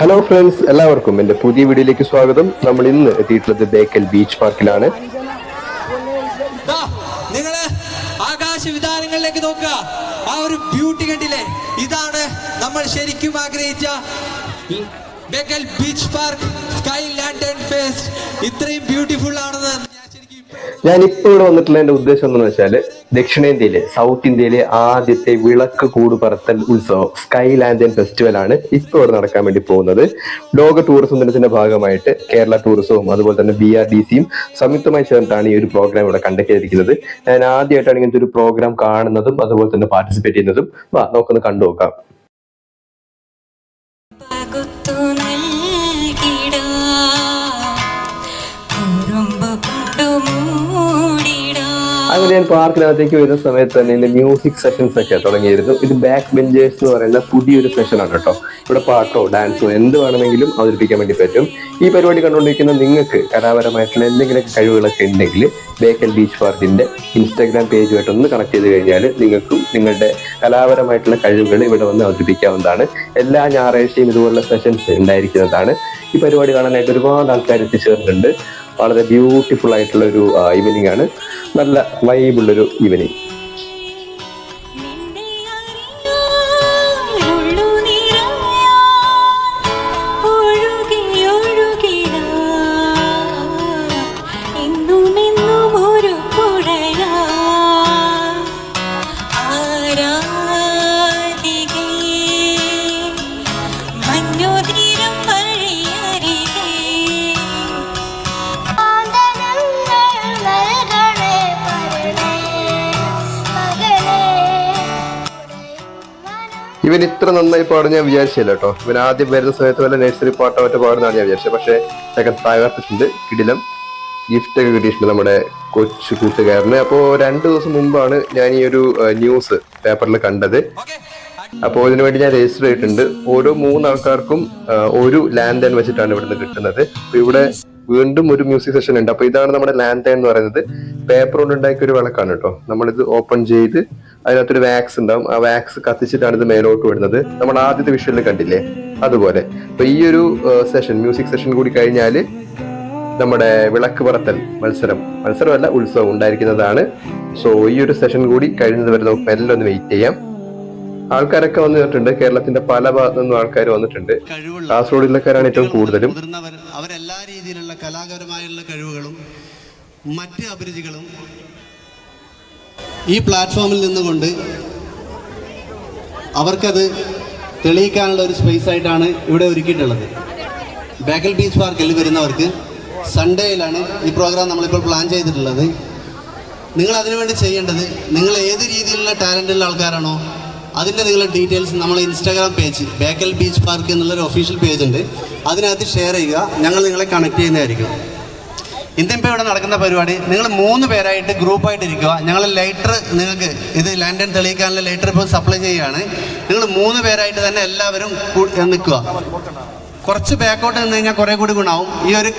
Hello friends, എല്ലാവർക്കും എൻ്റെ പുതിയ വീഡിയോയിലേക്ക് സ്വാഗതം. നമ്മൾ ഇന്ന് എത്തിയിട്ടുള്ളത് ബേക്കൽ ബീച്ച് പാർക്കിലാണ്. നിങ്ങള് ആകാശ വിധാനങ്ങളിലേക്ക് നോക്കുക, ആ ഒരു ബ്യൂട്ടി കണ്ടില്ലേ? ഇതാണ് നമ്മൾ ശരിക്കും ആഗ്രഹിച്ച Bekal beach park sky lantern fest. ഇത്രയും ബ്യൂട്ടിഫുൾ ആണെന്ന് ഞാൻ ഇപ്പോൾ ഇവിടെ വന്നിട്ടുള്ള ഉദ്ദേശം എന്താണെന്ന് വെച്ചാൽ, ദക്ഷിണേന്ത്യയിലെ സൗത്ത് ഇന്ത്യയിലെ ആദ്യത്തെ വിളക്ക് കൂട് പറത്തൽ ഉത്സവം സ്കൈ ലാൻഡേൺ ഫെസ്റ്റിവൽ ആണ് ഇപ്പോൾ ഇവിടെ നടക്കാൻ വേണ്ടി പോകുന്നത്. ലോക ടൂറിസം ദിനത്തിന്റെ ഭാഗമായിട്ട് കേരള ടൂറിസവും അതുപോലെ തന്നെ BRDCയും സംയുക്തമായി ചേർന്നിട്ടാണ് ഈ ഒരു പ്രോഗ്രാം ഇവിടെ കണ്ടക്ട് ചെയ്തിരിക്കുന്നത്. ഞാൻ ആദ്യമായിട്ടാണ് ഇങ്ങനത്തെ ഒരു പ്രോഗ്രാം കാണുന്നതും അതുപോലെ തന്നെ പാർട്ടിസിപ്പേറ്റ് ചെയ്യുന്നതും. നമുക്കൊന്ന് കണ്ടു നോക്കാം. അങ്ങനെ ഞാൻ പാർക്കിനകത്തേക്ക് വരുന്ന സമയത്ത് തന്നെ ഇതിന്റെ മ്യൂസിക് സെഷൻസ് ഒക്കെ തുടങ്ങിയിരുന്നു. ഇത് ബാക്ക് ബെഞ്ചേഴ്സ് എന്ന് പറയുന്ന പുതിയൊരു സെഷനാണ് കേട്ടോ. ഇവിടെ പാട്ടോ ഡാൻസോ എന്ത് വേണമെങ്കിലും അവതരിപ്പിക്കാൻ വേണ്ടി പറ്റും. ഈ പരിപാടി കണ്ടുകൊണ്ടിരിക്കുന്ന നിങ്ങൾക്ക് കലാപരമായിട്ടുള്ള എന്തെങ്കിലും കഴിവുകളൊക്കെ ഉണ്ടെങ്കിൽ ബേക്കൽ ബീച്ച് പാർക്കിന്റെ ഇൻസ്റ്റാഗ്രാം പേജുമായിട്ട് ഒന്ന് കണക്ട് ചെയ്ത് കഴിഞ്ഞാൽ നിങ്ങൾക്കും നിങ്ങളുടെ കലാപരമായിട്ടുള്ള കഴിവുകൾ ഇവിടെ വന്ന് അവതരിപ്പിക്കാവുന്നതാണ്. എല്ലാ ഞായറാഴ്ചയും ഇതുപോലുള്ള സെഷൻസ് ഉണ്ടായിരിക്കുന്നതാണ്. ഈ പരിപാടി കാണാനായിട്ട് ഒരുപാട് ആൾക്കാർ എത്തിച്ചേർന്നിട്ടുണ്ട്. വളരെ ബ്യൂട്ടിഫുൾ ആയിട്ടുള്ള ഒരു ഈവനിങ് ആണ്. നല്ല വൈബുള്ളൊരു ഈവനിങ്. ഇവൻ ഇത്ര നന്നായി പാടും ഞാൻ വിചാരിച്ചില്ല കേട്ടോ. ഇവൻ ആദ്യം വരുന്ന സമയത്ത് വല്ല നഴ്സറി പാട്ടോ മറ്റോ പാടുന്നതാണ് ഞാൻ വിചാരിച്ചത്. പക്ഷേ സെക്കൻഡ് തകർത്തിട്ടുണ്ട്. കിടിലം ഗിഫ്റ്റ് ഒക്കെ കിട്ടിയിട്ടുണ്ട് നമ്മുടെ കൊച്ചു കൂട്ടുകാരന്. അപ്പോൾ 2 ദിവസം മുമ്പാണ് ഞാൻ ഈ ഒരു ന്യൂസ് പേപ്പറിൽ കണ്ടത്. അപ്പോൾ ഇതിനു വേണ്ടി ഞാൻ രജിസ്റ്റർ ചെയ്തിട്ടുണ്ട്. ഓരോ 3 ആൾക്കാർക്കും ഒരു ലാൻഡേൺ വെച്ചിട്ടാണ് ഇവിടുന്ന് കിട്ടുന്നത്. അപ്പൊ ഇവിടെ വീണ്ടും ഒരു മ്യൂസിക് സെഷൻ ഉണ്ട്. അപ്പൊ ഇതാണ് നമ്മുടെ ലാൻഡേൺ എന്ന് പറയുന്നത്. പേപ്പർ കൊണ്ട് ഉണ്ടാക്കിയ ഒരു വിളക്കാണ് കേട്ടോ. നമ്മളിത് ഓപ്പൺ ചെയ്ത് അതിനകത്തൊരു വാക്സ് ഉണ്ടാവും. ആ വാക്സ് കത്തിച്ചിട്ടാണ് ഇത് മേലോട്ട് വിടുന്നത്. നമ്മൾ ആദ്യത്തെ വിഷ്വലിൽ കണ്ടില്ലേ, അതുപോലെ. അപ്പൊ ഈ ഒരു സെഷൻ, മ്യൂസിക് സെഷൻ കൂടി കഴിഞ്ഞാൽ നമ്മുടെ വിളക്ക് പറത്തൽ മത്സരമല്ല ഉത്സവം ഉണ്ടായിരിക്കുന്നതാണ്. സോ ഈ ഒരു സെഷൻ കൂടി കഴിയുന്നത് വരെ നമുക്ക് മെല്ലെ ഒന്ന് വെയിറ്റ് ചെയ്യാം. ആൾക്കാരൊക്കെ വന്നിട്ടുണ്ട്. കേരളത്തിന്റെ പല ഭാഗത്തു നിന്നും ആൾക്കാർ വന്നിട്ടുണ്ട്. കാസർഗോഡ് ജില്ലക്കാരാണ് ഏറ്റവും കൂടുതലും. അവരെല്ലാ രീതിയിലുള്ള കലാപരമായുള്ള കഴിവുകളും മറ്റ് അഭിരുചികളും ഈ പ്ലാറ്റ്ഫോമിൽ നിന്നുകൊണ്ട് അവർക്കത് തെളിയിക്കാനുള്ള ഒരു സ്പേസ് ആയിട്ടാണ് ഇവിടെ ഒരുക്കിയിട്ടുള്ളത്. ബേക്കൽ ബീച്ച് പാർക്കിൽ വരുന്നവർക്ക് സൺഡേയിലാണ് ഈ പ്രോഗ്രാം നമ്മളിപ്പോൾ പ്ലാൻ ചെയ്തിട്ടുള്ളത്. നിങ്ങൾ അതിനുവേണ്ടി ചെയ്യേണ്ടത്, നിങ്ങൾ ഏത് രീതിയിലുള്ള ടാലൻ്റുള്ള ആൾക്കാരാണോ അതിൻ്റെ നിങ്ങളുടെ ഡീറ്റെയിൽസ് നമ്മൾ Instagram page Bekal beach park എന്നുള്ളൊരു ഒഫീഷ്യൽ പേജ് ഉണ്ട്, അതിനകത്ത് ഷെയർ ചെയ്യുക. ഞങ്ങൾ നിങ്ങളെ കണക്ട് ചെയ്യുന്നതായിരിക്കും. ഇന്നിപ്പോൾ ഇവിടെ നടക്കുന്ന പരിപാടി നിങ്ങൾ 3 പേരായിട്ട് ഗ്രൂപ്പായിട്ട് ഇരിക്കുക. ഞങ്ങൾ ലൈറ്റർ നിങ്ങൾക്ക് ഇത് ലാൻഡേൺ തെളിയിക്കാനുള്ള ലൈറ്റർ ഇപ്പോൾ സപ്ലൈ ചെയ്യുകയാണ്. നിങ്ങൾ 3 പേരായിട്ട് തന്നെ എല്ലാവരും നിൽക്കുക. കുറച്ച് ബാക്കോട്ട് നിന്ന് കഴിഞ്ഞാൽ കുറേ കൂടി ഗുണമാവും. ഈ ഒരു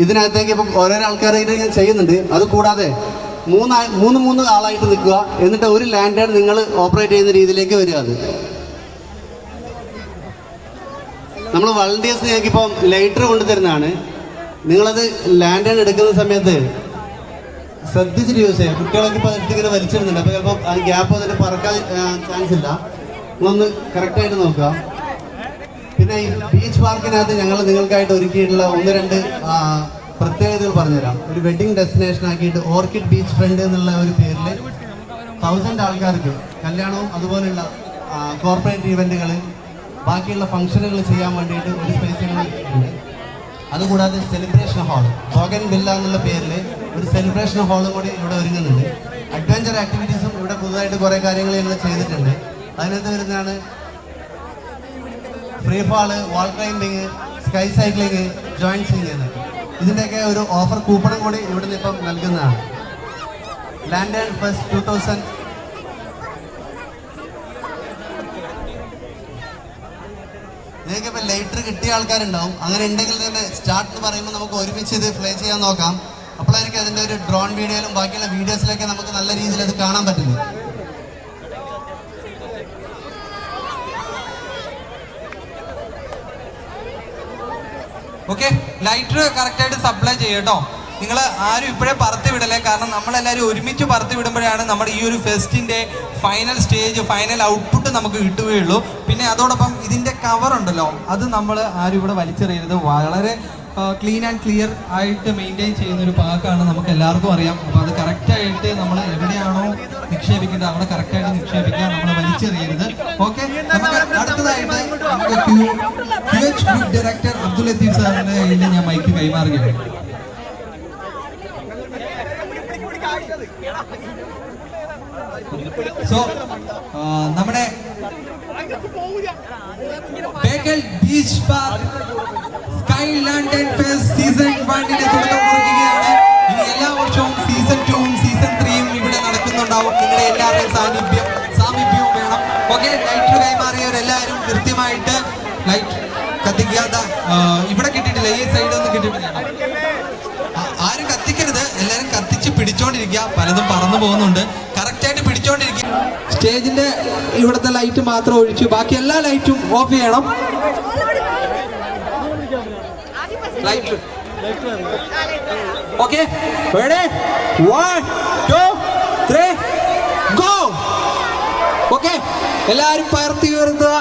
ഇതിനകത്തേക്ക് ഇപ്പം ഓരോരോ ആൾക്കാരായിട്ട് ഞാൻ ചെയ്യുന്നുണ്ട്. അതുകൂടാതെ 3 ആളായിട്ട് നിൽക്കുക. എന്നിട്ട് ഒരു ലാൻഡേൺ നിങ്ങൾ ഓപ്പറേറ്റ് ചെയ്യുന്ന രീതിയിലേക്ക് വരിക. അത് നമ്മൾ വളണ്ടിയേഴ്സ് ഞങ്ങൾക്കിപ്പം ലൈറ്റർ കൊണ്ടുതരുന്നതാണ്. നിങ്ങളത് ലാൻഡേൺ എടുക്കുന്ന സമയത്ത് ശ്രദ്ധിച്ചിട്ട് യൂസ് ചെയ്യുക. കുട്ടികളൊക്കെ ഇപ്പോൾ എടുത്തിങ്ങനെ വലിച്ചിടുന്നുണ്ട്. അപ്പോൾ ചിലപ്പോൾ ആ ഗ്യാപ്പ് അതിന് പറക്കാൻ ചാൻസ് ഇല്ല. നിങ്ങളൊന്ന് കറക്റ്റായിട്ട് നോക്കുക. പിന്നെ ഈ ബീച്ച് പാർക്കിനകത്ത് ഞങ്ങൾ നിങ്ങൾക്കായിട്ട് ഒരുക്കിയിട്ടുള്ള 1-2 പ്രത്യേകതകൾ പറഞ്ഞുതരാം. ഒരു വെഡിങ് ഡെസ്റ്റിനേഷൻ ആക്കിയിട്ട് ഓർക്കിഡ് ബീച്ച് ഫ്രണ്ട് എന്നുള്ള ഒരു പേരിൽ 1000 ആൾക്കാർക്ക് കല്യാണവും അതുപോലെയുള്ള കോർപ്പറേറ്റ് ഇവൻറ്റുകൾ ബാക്കിയുള്ള ഫംഗ്ഷനുകൾ ചെയ്യാൻ വേണ്ടിയിട്ട് ഒരു സ്പേസ് ഉണ്ട്. അതുകൂടാതെ സെലിബ്രേഷൻ ഹാൾ, ബോഗൻ വില്ല എന്നുള്ള പേരിൽ ഒരു സെലിബ്രേഷൻ ഹാളും കൂടി ഇവിടെ ഒരുങ്ങുന്നുണ്ട്. അഡ്വഞ്ചർ ആക്ടിവിറ്റീസും ഇവിടെ പുതുതായിട്ട് കുറേ കാര്യങ്ങൾ ഞങ്ങൾ ചെയ്തിട്ടുണ്ട്. അതിനകത്ത് വരുന്നതാണ് free fall, wall climbing, sky cycling, giant swing എന്നൊക്കെ. ഇതിൻ്റെയൊക്കെ ഒരു ഓഫർ കൂപ്പണും കൂടി ഇവിടുന്ന് ഇപ്പം നൽകുന്നതാണ്. ലാൻഡേൺ ഫെസ്റ്റ് 2000 നിങ്ങൾക്കിപ്പോൾ ലൈറ്റർ കിട്ടിയ ആൾക്കാരുണ്ടാവും. അങ്ങനെ ഉണ്ടെങ്കിൽ തന്നെ സ്റ്റാർട്ട് എന്ന് പറയുമ്പോൾ നമുക്ക് ഒരുമിച്ച് ഇത് പ്ലേ ചെയ്യാൻ നോക്കാം. അപ്പോഴായിരിക്കും അതിൻ്റെ ഒരു ഡ്രോൺ വീഡിയോയിലും ബാക്കിയുള്ള വീഡിയോസിലൊക്കെ നമുക്ക് നല്ല രീതിയിൽ അത് കാണാൻ പറ്റുന്നത്. ഓക്കെ, ലൈറ്റർ കറക്റ്റായിട്ട് സപ്ലൈ ചെയ്യട്ടോ. നിങ്ങൾ ആരും ഇപ്പോഴേ പറത്തി വിടല്ലേ, കാരണം നമ്മളെല്ലാവരും ഒരുമിച്ച് പറത്തി വിടുമ്പോഴാണ് നമ്മുടെ ഈ ഒരു ഫെസ്റ്റിൻ്റെ ഫൈനൽ സ്റ്റേജ്, ഫൈനൽ ഔട്ട്പുട്ട് നമുക്ക് കിട്ടുകയുള്ളൂ. പിന്നെ അതോടൊപ്പം ഇതിൻ്റെ കവർ ഉണ്ടല്ലോ, അത് നമ്മൾ ആരും ഇവിടെ വലിച്ചെറിയരുത്. വളരെ ക്ലീൻ ആൻഡ് ക്ലിയർ ആയിട്ട് മെയിൻറ്റെയിൻ ചെയ്യുന്ന ഒരു പാക്കാണ്, നമുക്ക് എല്ലാവർക്കും അറിയാം. അപ്പോൾ അത് കറക്റ്റായിട്ട് നമ്മൾ എവിടെയാണോ നിക്ഷേപിക്കേണ്ടത് അവിടെ കറക്റ്റായിട്ട് നിക്ഷേപിക്കുക, നമ്മൾ വലിച്ചെറിയരുത്. ഓക്കെ, നമുക്ക് അടുത്തതായിട്ട് നമുക്ക് QH group director Abdul Latheef സാറിൻ്റെ കയ്യിൽ ഞാൻ മൈക്ക് കൈമാറുകയാണ്. സോ നമ്മുടെ Bekal beach park sky lantern fest season 1 തുടക്കം കുറിക്കുകയാണ്. ഇനി എല്ലാ വർഷവും സീസൺ 2ഉം സീസൺ 3ഉം ഇവിടെ നടക്കുന്നുണ്ടാവും. നിങ്ങളുടെ എല്ലാവരുടെയും സാമീപ്യവും വേണം. ഓക്കെ, ലൈറ്റർ കൈമാറിയവരെല്ലാവരും കൃത്യമായിട്ട് ലൈറ്റ് കത്തിക്കാത്ത ഇവിടെ കിട്ടിയിട്ടില്ല, ഈ സൈഡൊന്നും കിട്ടിയിട്ടില്ല. ആരും കത്തിക്കരുത്, എല്ലാവരും കത്തിച്ച് പിടിച്ചോണ്ടിരിക്കുക. പലതും പറന്നു പോകുന്നുണ്ട്, കറക്റ്റായിട്ട് പിടിച്ചോണ്ടിരിക്കുക. സ്റ്റേജിന്റെ ഇവിടുത്തെ ലൈറ്റ് മാത്രം ഒഴിച്ചു ബാക്കി എല്ലാ ലൈറ്റും ഓഫ് ചെയ്യണം. Light okay, ready 1 2 3 go. Okay, എല്ലാവരും പകർത്തി ഉയർത്തുക.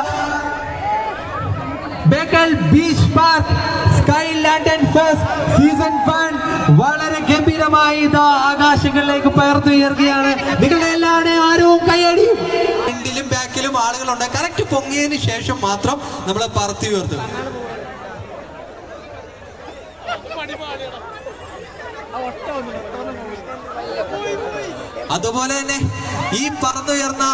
Bekal beach park sky lantern fest season 1 വളരെ ഗംഭീരമായി ഇതാ ആകാശങ്ങളിലേക്ക് പകർത്തുയർക്കുകയാണ്. നിങ്ങളുടെ എല്ലാവരുടെയും ആരവും കൈയടിയും. ഫ്രണ്ടിലും ബാക്കിലും ആളുകളുണ്ട്. കറക്റ്റ് പൊങ്ങിയതിന് ശേഷം മാത്രം നമ്മൾ പറത്തി ഉയർത്തുക. അതുപോലെ തന്നെ ഈ പറന്നുയർന്ന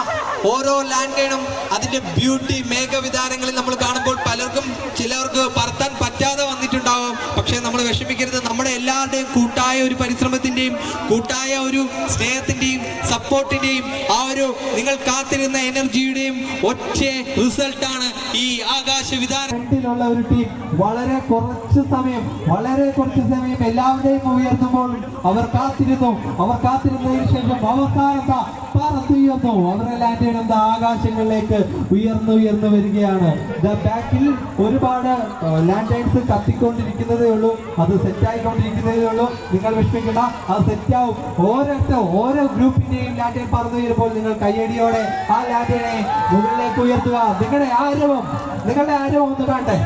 ഓരോ ലാൻഡേണും അതിന്റെ ബ്യൂട്ടി മേഘവിധാനങ്ങളിൽ നമ്മൾ കാണുമ്പോൾ പലർക്കും ചിലർക്ക് പറത്താൻ പറ്റാതെ വന്നിട്ടുണ്ടാവും. പക്ഷേ നമ്മൾ വിഷമിക്കരുത്. നമ്മുടെ എല്ലാവരുടെയും കൂട്ടായ ഒരു പരിശ്രമത്തിന്റെയും കൂട്ടായ ഒരു സ്നേഹത്തിന്റെയും സപ്പോർട്ടിന്റെയും ആ ഒരു നിങ്ങൾ കാത്തിരുന്ന എനർജിയുടെയും ഒറ്റ റിസൾട്ടാണ് ഈ ആകാശവിധാനത്തിലുള്ള ഒരു ടീം. വളരെ കുറച്ച് സമയം എല്ലാവരുടെയും ഉയർത്തുമ്പോൾ അവർ കാത്തിരുന്നതിന് ശേഷം അവസാനം പറത്തുയർന്നു. അവരുടെ ലാൻഡ് ആകാശങ്ങളിലേക്ക് ഉയർന്നു വരികയാണ്. ബാക്കിൽ ഒരുപാട് ലാൻഡേൺസ് കത്തിക്കൊണ്ടിരിക്കുന്നതേ ഉള്ളൂ, അത് സെറ്റായിക്കൊണ്ടിരിക്കുന്നതേ ഉള്ളൂ. നിങ്ങൾ വിഷമിക്കണ്ട, അത് സെറ്റാവും. ഓരോ ഗ്രൂപ്പിന്റെയും ലാൻഡേൺ പറന്നു വരുമ്പോൾ നിങ്ങൾ കയ്യടിയോടെ ആ ലാൻഡേനെ മുകളിലേക്ക് ഉയർത്തുക. നിങ്ങളുടെ ആരവം ഒന്ന് കാണട്ടെ.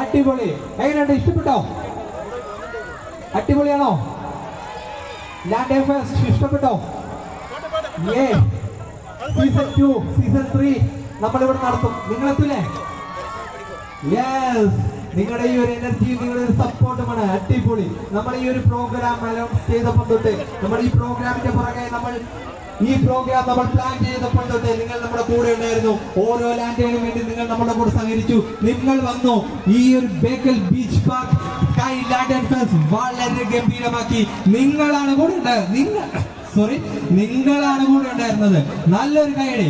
അടിപൊളി. എങ്ങനെയുണ്ട്? ഇഷ്ടപ്പെട്ടോ? അടിപൊളിയാണോ? ലാൻഡ് ഫെസ്റ്റ് ഇഷ്ടപ്പെട്ടോ? സീസൺ 2 സീസൺ 3 നമ്മളിവിടെ നടത്തും. നിങ്ങളെത്തില്ലേ? യെസ്, നിങ്ങളുടെ ഈ ഒരു എനർജി, നിങ്ങളുടെ ഒരു സപ്പോർട്ടുമാണ്. അടിപൊളി. നമ്മൾ ഈ ഒരു പ്രോഗ്രാം അനൗൺസ് ചെയ്തപ്പോൾ തൊട്ട് നമ്മൾ ഈ പ്രോഗ്രാമിന്റെ പുറകെ നമ്മൾ പ്ലാൻ ചെയ്തപ്പോൾ തൊട്ട് നിങ്ങൾ നമ്മുടെ കൂടെ ഉണ്ടായിരുന്നു. ഓരോ ലാൻഡിനും വേണ്ടി നിങ്ങൾ നമ്മുടെ കൂടെ സഹകരിച്ചു. നിങ്ങൾ വന്നു ഈ ഒരു Bekal beach park sky lantern fest വളരെ ഗംഭീരമാക്കി. നിങ്ങളാണ് കൂടെ ഉണ്ടായിരുന്നത്. നല്ലൊരു കൈയടി.